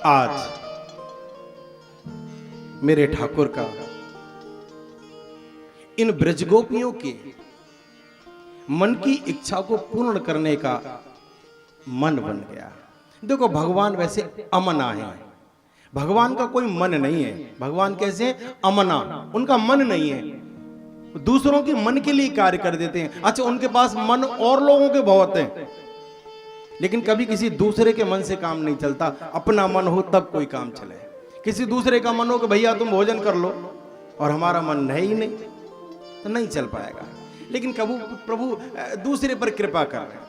आज मेरे ठाकुर का इन ब्रजगोपियों के मन की इच्छा को पूर्ण करने का मन बन गया। देखो भगवान वैसे अमना है, भगवान का कोई मन नहीं है। भगवान कैसे अमना, उनका मन नहीं है, दूसरों के मन के लिए कार्य कर देते हैं। अच्छा उनके पास मन और लोगों के बहुत हैं, लेकिन कभी किसी दूसरे के मन से काम नहीं चलता। अपना मन हो तब कोई काम चले। किसी दूसरे का मन हो कि भैया तुम भोजन कर लो, और हमारा मन है ही नहीं, तो नहीं चल पाएगा। लेकिन कबू प्रभु दूसरे पर कृपा कर रहे हैं।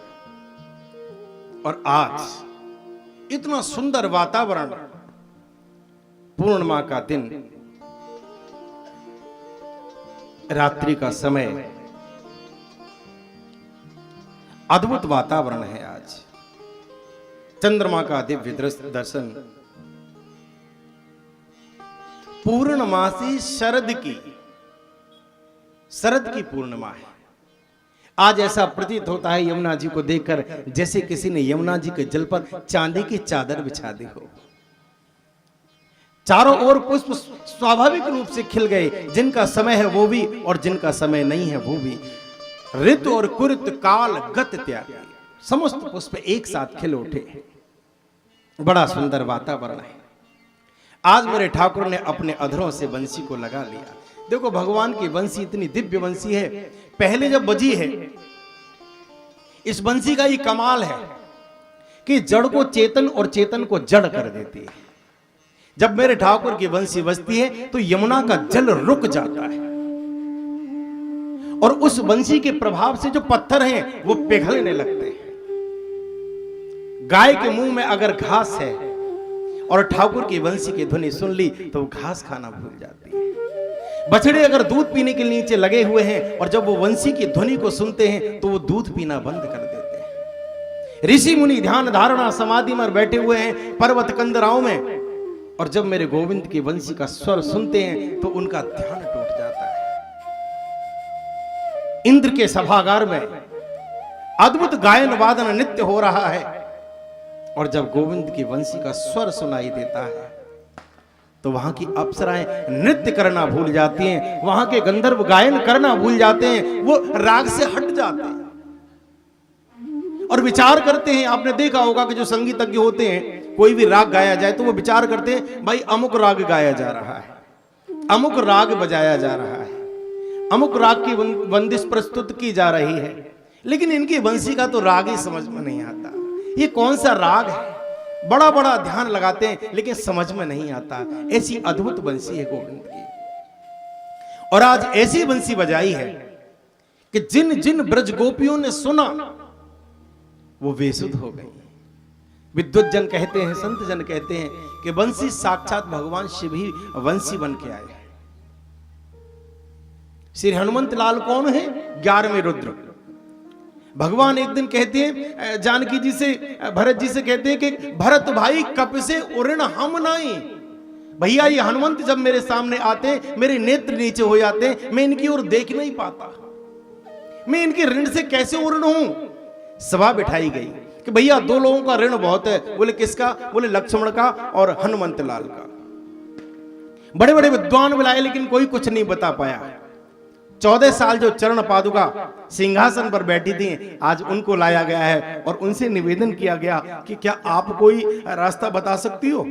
और आज इतना सुंदर वातावरण, पूर्णिमा का दिन, रात्रि का समय, अद्भुत वातावरण है। आज चंद्रमा का दिव्य दर्शन, पूर्णमासी शरद की पूर्णिमा है। आज ऐसा प्रतीत होता है यमुना जी को देखकर जैसे किसी ने यमुना जी के जल पर चांदी की चादर बिछा दी हो। चारों ओर पुष्प स्वाभाविक रूप से खिल गए, जिनका समय है वो भी और जिनका समय नहीं है वो भी। ऋतु और कुरित काल गत त्याग, समस्त पुष्प एक साथ खिल उठे। बड़ा सुंदर वातावरण है। आज मेरे ठाकुर ने अपने अधरों से बंसी को लगा लिया। देखो भगवान की बंसी इतनी दिव्य बंसी है, पहले जब बजी है, इस बंसी का ये कमाल है कि जड़ को चेतन और चेतन को जड़ कर देती है। जब मेरे ठाकुर की बंसी बजती है तो यमुना का जल रुक जाता है, और उस बंसी के प्रभाव से जो पत्थर हैं वो पिघलने लगते हैं। गाय के मुंह में अगर घास है और ठाकुर की बंसी की ध्वनि सुन ली तो वो घास खाना भूल जाती है। बछड़े अगर दूध पीने के नीचे लगे हुए हैं और जब वो बंसी की ध्वनि को सुनते हैं तो वो दूध पीना बंद कर देते हैं। ऋषि मुनि ध्यान धारणा समाधि में बैठे हुए हैं पर्वत कंदराओं में, और जब मेरे गोविंद की बंसी का स्वर सुनते हैं तो उनका ध्यान टूट जाता है। इंद्र के सभागार में अद्भुत गायन वादन नृत्य हो रहा है, और जब गोविंद की बंसी का स्वर सुनाई देता है तो वहां की अप्सराएं नृत्य करना भूल जाती हैं, वहां के गंधर्व गायन करना भूल जाते हैं, वो राग से हट जाते हैं और विचार करते हैं। आपने देखा होगा कि जो संगीतज्ञ होते हैं, कोई भी राग गाया जाए तो वो विचार करते हैं भाई अमुक राग गाया जा रहा है, अमुक राग बजाया जा रहा है, अमुक राग की बंदिश प्रस्तुत की जा रही है। लेकिन इनकी बंसी का तो राग ही समझ में नहीं आता, ये कौन सा राग है। बड़ा बड़ा ध्यान लगाते हैं लेकिन समझ में नहीं आता। ऐसी अद्भुत बंसी है गोविंद की। और आज ऐसी बंसी बजाई है कि जिन जिन ब्रज गोपियों ने सुना वो बेसुध हो गई। विद्वत जन कहते हैं, संत जन कहते हैं कि बंसी साक्षात भगवान शिव ही बंसी बन के आए। श्री हनुमंत लाल कौन है? 11वें रुद्र। भगवान एक दिन कहते हैं जानकी जी से, भरत जी से कहते हैं कि भरत भाई कप से उऋण हम नहीं। भैया ये हनुमंत जब मेरे सामने आते मेरे नेत्र नीचे हो जाते, मैं इनकी ओर देख नहीं पाता, मैं इनके ऋण से कैसे उऋण हूं। सभा बिठाई गई कि भैया दो लोगों का ऋण बहुत है। बोले किसका? बोले लक्ष्मण का और हनुमंत लाल का। बड़े बड़े विद्वान बुलाए लेकिन कोई कुछ नहीं बता पाया। 14 साल जो चरण पादुका सिंहासन पर बैठी थी, आज उनको लाया गया है और उनसे निवेदन किया गया कि क्या आप कोई रास्ता बता सकती हो।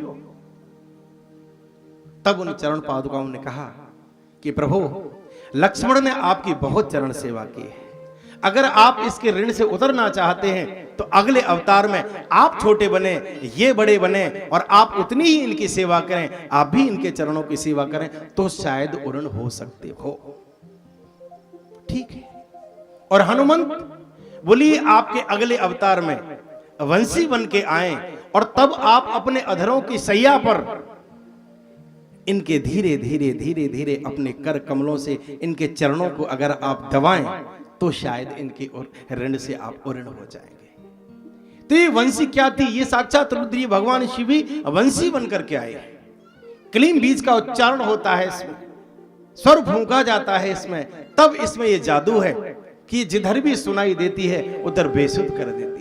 तब उन चरण पादुकाओं ने कहा कि प्रभु लक्ष्मण ने आपकी बहुत चरण सेवा की है, अगर आप इसके ऋण से उतरना चाहते हैं तो अगले अवतार में आप छोटे बने, ये बड़े बने, और आप उतनी ही इनकी सेवा करें, आप भी इनके चरणों की सेवा करें तो शायद उऋण हो सकते हो। ठीक है। और हनुमंत बोली आपके अगले अवतार में वंशी बन के आए, और तब आप अपने अधरों की सैया पर इनके धीरे धीरे धीरे धीरे अपने कर कमलों से इनके चरणों को अगर आप दबाएं तो शायद इनके ऋण से आप उऋण हो जाएंगे। तो ये वंशी क्या थी? ये साक्षात रुद्र भगवान शिव ही वंशी बनकर के आए। क्लीम बीज का उच्चारण होता है इसमें, स्वर फूंका जाता है इसमें, तब इसमें ये जादू है कि जिधर भी सुनाई देती है उधर बेसुध कर देती है।